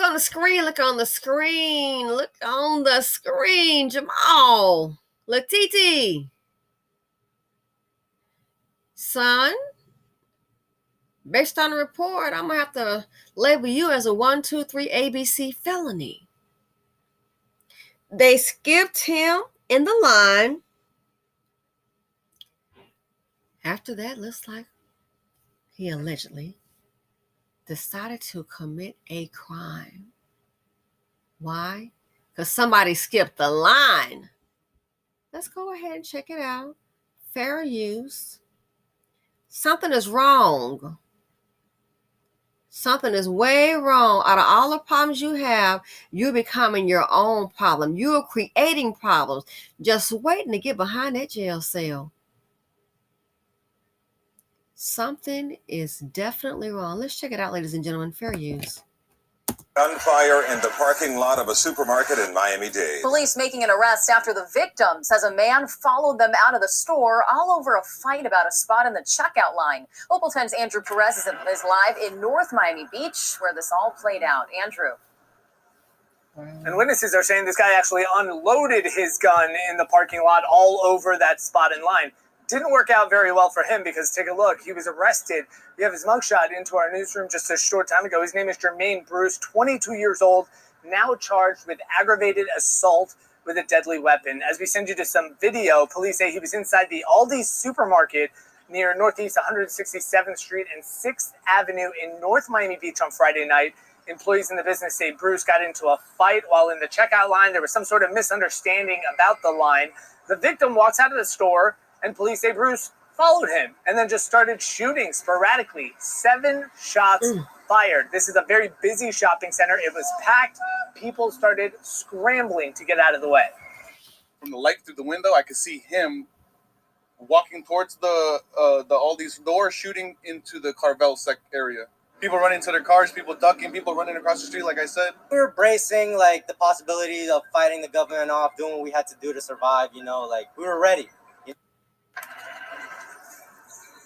on the screen. Look on the screen. Look on the screen. Jamal. Look, TT. Son, based on the report, I'm going to have to label you as a 1, 2, 3 ABC felony. They skipped him in the line. After that, looks like he allegedly decided to commit a crime. Why? Because somebody skipped the line. Let's go ahead and check it out. Fair use. Something is wrong. Something is way wrong. Out of all the problems you have, you're becoming your own problem. You're creating problems, just waiting to get behind that jail cell. Something is definitely wrong. Let's check it out, ladies and gentlemen. Fair use. Gunfire in the parking lot of a supermarket in Miami-Dade. Police making an arrest after the victim says a man followed them out of the store all over a fight about a spot in the checkout line. Local 10's Andrew Perez is live in North Miami Beach, where this all played out. Andrew. And witnesses are saying this guy actually unloaded his gun in the parking lot all over that spot in line. Didn't work out very well for him because, take a look, he was arrested. We have his mugshot into our newsroom just a short time ago. His name is Jermaine Bruce, 22 years old, now charged with aggravated assault with a deadly weapon. As we send you to some video, police say he was inside the Aldi's supermarket near Northeast 167th Street and 6th Avenue in North Miami Beach on Friday night. Employees in the business say Bruce got into a fight while in the checkout line. There was some sort of misunderstanding about the line. The victim walks out of the store, and police say Bruce followed him and then just started shooting sporadically. 7 shots fired. This is a very busy shopping center. It was packed. People started scrambling to get out of the way. From the light through the window, I could see him walking towards the Aldi's door, shooting into the Carvel area. People running to their cars, people ducking, people running across the street, like I said. We were bracing, like, the possibility of fighting the government off, doing what we had to do to survive, you know, like, we were ready.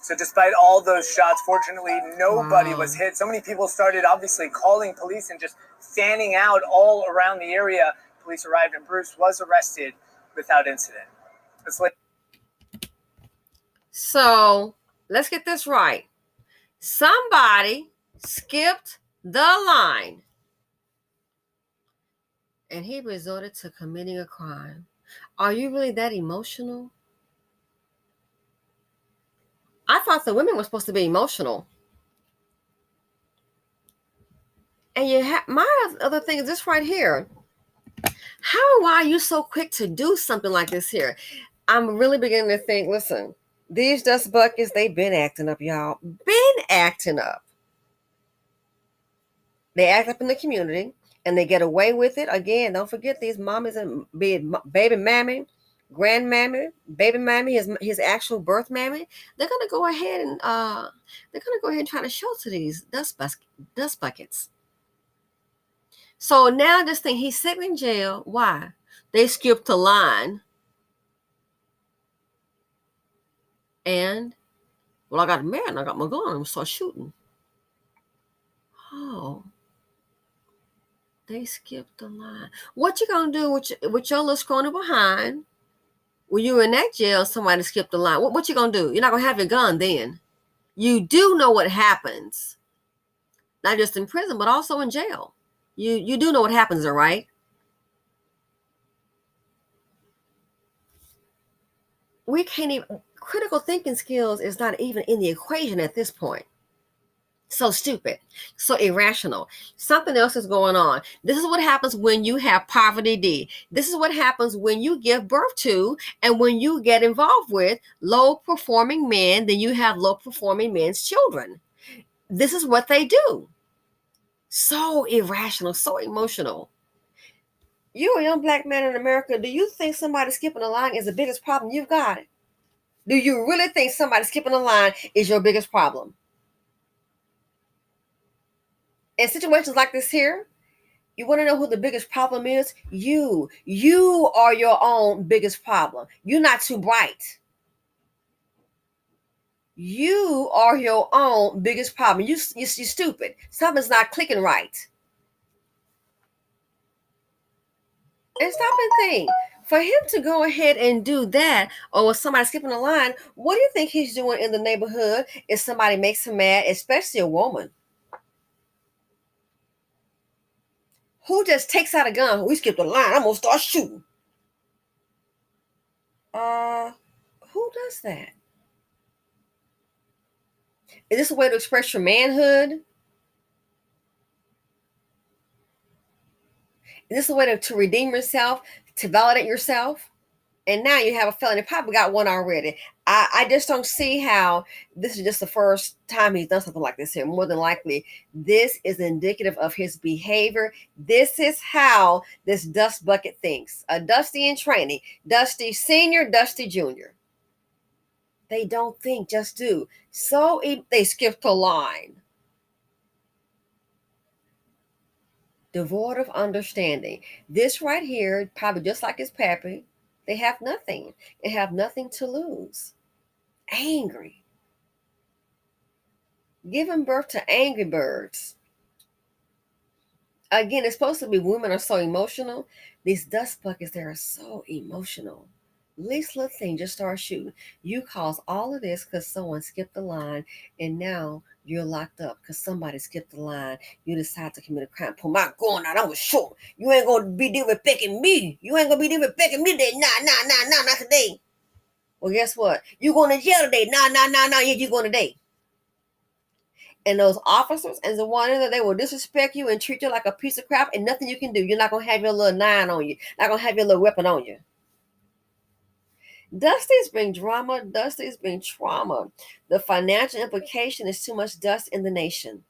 So despite all those shots, fortunately, nobody was hit. So many people started obviously calling police and just fanning out all around the area. Police arrived and Bruce was arrested without incident. So let's get this right. Somebody skipped the line and he resorted to committing a crime. Are you really that emotional? I thought the women were supposed to be emotional. And my other thing is this right here. How are you so quick to do something like this here? I'm really beginning to think, listen, these dust buckets, they've been acting up, y'all. Been acting up. They act up in the community and they get away with it. Again, don't forget these mommies and baby mammy, grandmammy, baby mammy, his actual birth mammy. They're gonna go ahead and try to shelter these dust buckets. So now this thing, he's sitting in jail. Why? They skipped a line. And, well, I got a man, I got my gun, I'm gonna start shooting. Oh, they skipped the line. What you gonna do with your little scrawny behind when you in that jail, somebody skipped the line? What you gonna do? You're not gonna have your gun then. You do know what happens. Not just in prison, but also in jail. You do know what happens there, right? We can't even, critical thinking skills is not even in the equation at this point. So stupid, so irrational. Something else is going on. This is what happens when you have poverty D. This is what happens when you give birth to and when you get involved with low-performing men, then you have low-performing men's children. This is what they do. So irrational, so emotional. You're a young black man in America. Do you think somebody skipping a line is the biggest problem you've got? Do you really think somebody skipping a line is your biggest problem? In situations like this here, you want to know who the biggest problem is? You are your own biggest problem. You're not too bright. You are your own biggest problem. You're stupid. Something's not clicking right. And stop and think. For him to go ahead and do that, or with somebody skipping the line, what do you think he's doing in the neighborhood if somebody makes him mad, especially a woman? Who just takes out a gun? We skipped the line. I'm gonna start shooting. Uh, who does that? Is this a way to express your manhood? Is this a way to redeem yourself, to validate yourself? And now you have a felony. Probably got one already. I just don't see how this is just the first time he's done something like this here. More than likely, this is indicative of his behavior. This is how this dust bucket thinks. A Dusty in training, Dusty Senior, Dusty Junior. They don't think, just do. So they skipped a line. Devoid of understanding. This right here, probably just like his pappy, they have nothing. They have nothing to lose. Angry. Giving birth to angry birds. Again, it's supposed to be women are so emotional. These dust buckets, they are so emotional. Least little thing, just start shooting. You cause all of this because someone skipped the line, and now you're locked up because somebody skipped the line. You decide to commit a crime. Pull my gun out. I'm gonna shoot. You ain't gonna be dealing with picking me. You ain't gonna be dealing with picking me today. Nah, not today. Well, guess what? You going to jail today. Nah. Yeah, you going today. And those officers and the one that they will disrespect you and treat you like a piece of crap, and nothing you can do. You're not gonna have your little 9 on you. Not gonna have your little weapon on you. Dusty's bring drama. Dusty's bring trauma. The financial implication is too much dust in the nation.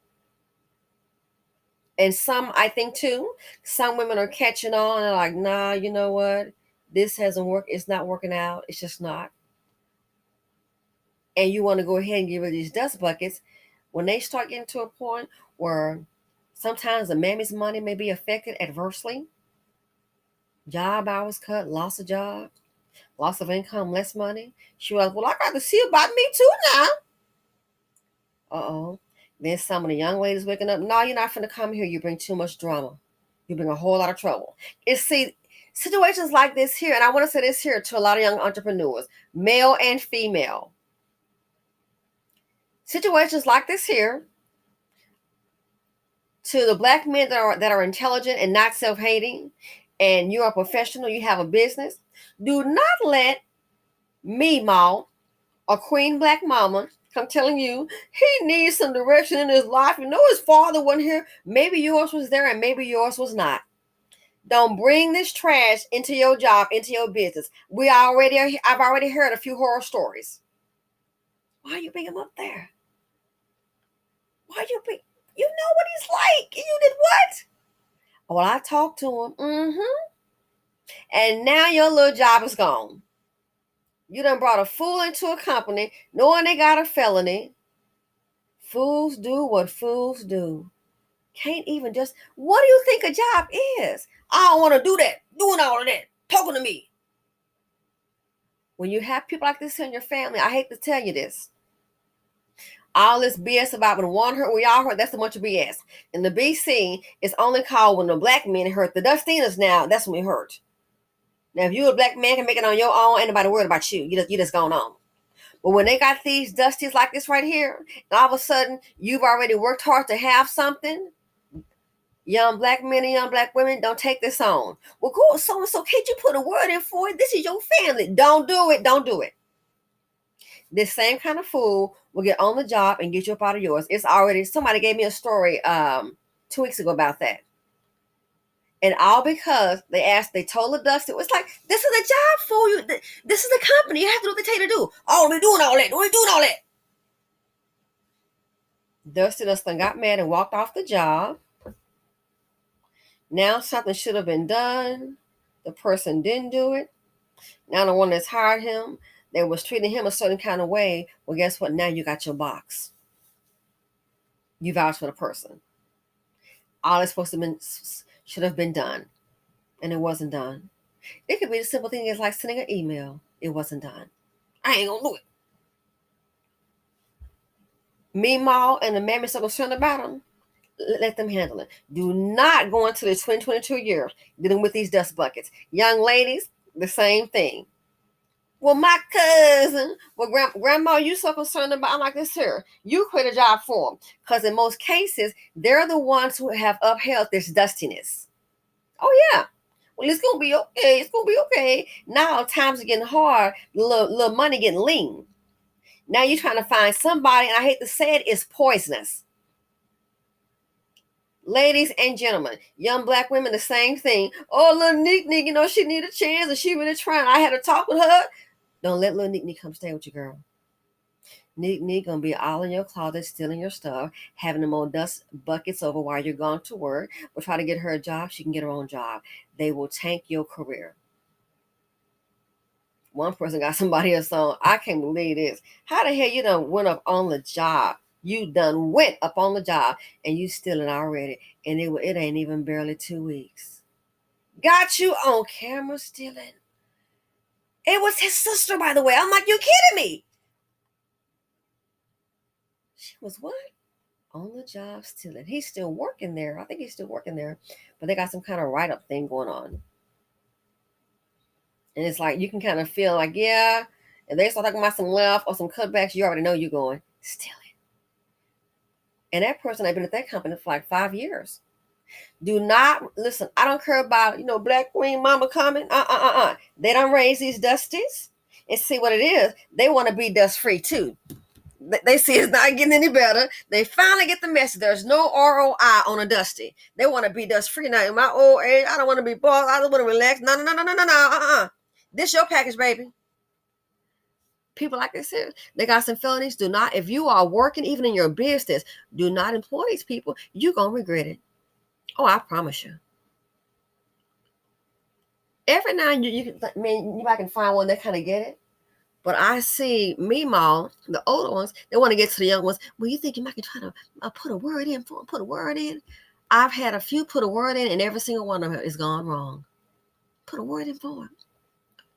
And some, I think too, some women are catching on and like, nah, you know what? This hasn't worked. It's not working out. It's just not. And you want to go ahead and get rid of these dust buckets. When they start getting to a point where sometimes the mammy's money may be affected adversely, job hours cut, loss of job, loss of income, less money. She was, well, I got to see about me too now. Uh-oh. Then some of the young ladies waking up, no, you're not finna come here. You bring too much drama. You bring a whole lot of trouble. See, situations like this here, and I want to say this here to a lot of young entrepreneurs, male and female. Situations like this here, to the black men that are intelligent and not self-hating, and you're a professional, you have a business, do not let me, Ma, a queen black mama, come telling you he needs some direction in his life. You know his father wasn't here. Maybe yours was there and maybe yours was not. Don't bring this trash into your job, into your business. I've already heard a few horror stories. Why you bring him up there? Why you bring? You know what he's like. You did what? Well, I talked to him. And now your little job is gone. You done brought a fool into a company knowing they got a felony. Fools do what fools do. Can't even just, what do you think a job is? I don't want to do that. Doing all of that. Talking to me. When you have people like this in your family, I hate to tell you this. All this BS about when one hurt, we all hurt, that's a bunch of BS. And the BC is only called when the black men hurt. The Dustinas now, that's when we hurt. Now, if you a black man can make it on your own, ain't nobody worried about you. You just going on. But when they got these Dusties like this right here, and all of a sudden you've already worked hard to have something, young black men and young black women, don't take this on. Well, cool, so can't you put a word in for it? This is your family. Don't do it. Don't do it. This same kind of fool will get on the job and get you up out of yours. It's already, somebody gave me a story 2 weeks ago about that. And all because they told the Dusty, it was like, this is a job for you. This is a company. You have to do what they tell you to do. Oh, we're doing all that. We're doing all that. Dusty Dustin got mad and walked off the job. Now something should have been done. The person didn't do it. Now the one that's hired him, they was treating him a certain kind of way. Well, guess what? Now you got your box. You vouched for the person. All it's supposed to have been should have been done, and it wasn't done. It could be the simple thing as like sending an email. It wasn't done. I ain't gonna do it. Me, Ma, and the mammy so concerned about him. Let them handle it. Do not go into the 2022 year dealing with these dust buckets. Young ladies, the same thing. Well, my cousin, well, grandma, you so concerned about, I'm like, this here. You quit a job for them. Because in most cases, they're the ones who have upheld this dustiness. Oh, yeah. Well, it's going to be okay. It's going to be okay. Now times are getting hard. Little money getting lean. Now you're trying to find somebody, and I hate to say it, it's poisonous. Ladies and gentlemen, young black women, the same thing. Oh, little Nick, you know, she need a chance and she really trying. I had a talk with her. Don't let little Nick come stay with you, girl. Nick gonna be all in your closet, stealing your stuff, having them old dust buckets over while you're gone to work. We'll try to get her a job. She can get her own job. They will tank your career. One person got somebody else on. I can't believe this. How the hell you done went up on the job? You done went up on the job and you stealing already. And it ain't even barely 2 weeks. Got you on camera stealing. It was his sister, by the way. I'm like, you kidding me? She was what? On the job stealing. He's still working there. I think he's still working there. But they got some kind of write-up thing going on. And it's like, you can kind of feel like, yeah, if they start talking about some left or some cutbacks, you already know you're going, stealing. And that person had been at that company for like 5 years. Do not, listen, I don't care about, you know, Black Queen Mama coming. They don't raise these dusties. And see what it is. They want to be dust free too. They see it's not getting any better. They finally get the message. There's no ROI on a dusty. They want to be dust free. Now, in my old age, I don't want to be bored. I don't want to relax. No. This your package, baby. People like this here, they got some felonies. Do not, if you are working even in your business, do not employ these people. You're going to regret it. Oh, I promise you. Every now and you might can find one that kind of get it. But I see Meemaw, the older ones, they want to get to the young ones. Well, you think you might can try to put a word in for them, put a word in? I've had a few put a word in, and every single one of them is gone wrong. Put a word in for them.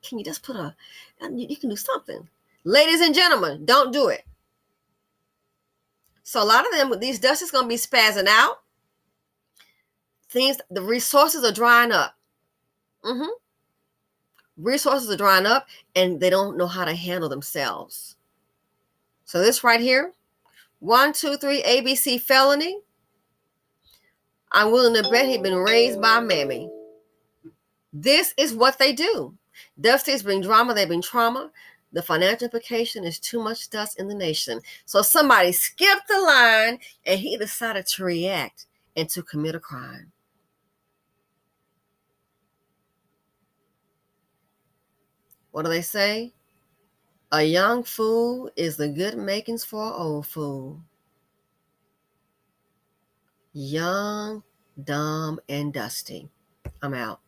Can you just put you can do something. Ladies and gentlemen, don't do it. So a lot of them, with these dust is going to be spazzing out. The resources are drying up. Resources are drying up, and they don't know how to handle themselves. So this right here, 1, 2, 3, ABC felony. I'm willing to bet he'd been raised by Mammy. This is what they do. Dusties bring drama, they bring trauma. The financial implication is too much dust in the nation. So somebody skipped the line, and he decided to react and to commit a crime. What do they say? A young fool is the good makings for an old fool. Young, dumb, and dusty. I'm out.